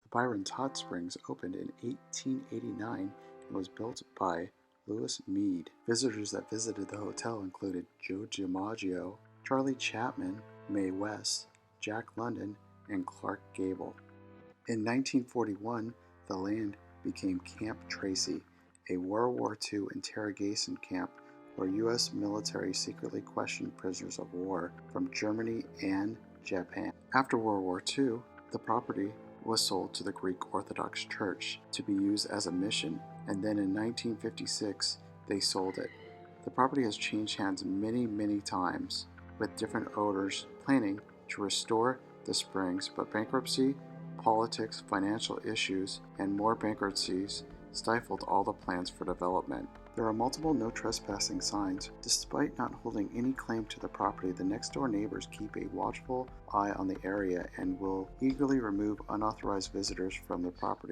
The Bryon Hot Springs opened in 1889 and was built by Lewis Mead. Visitors that visited the hotel included Joe DiMaggio, Charlie Chapman, Mae West, Jack London, and Clark Gable. In 1941, the land became Camp Tracy, a World War II interrogation camp where U.S. military secretly questioned prisoners of war from Germany and Japan. After World War II, the property was sold to the Greek Orthodox Church to be used as a mission, and then in 1956, they sold it. The property has changed hands many times, with different owners planning to restore the springs, but bankruptcy, politics, financial issues, and more bankruptcies stifled all the plans for development. There are multiple no trespassing signs. Despite not holding any claim to the property, the next-door neighbors keep a watchful eye on the area and will eagerly remove unauthorized visitors from the property.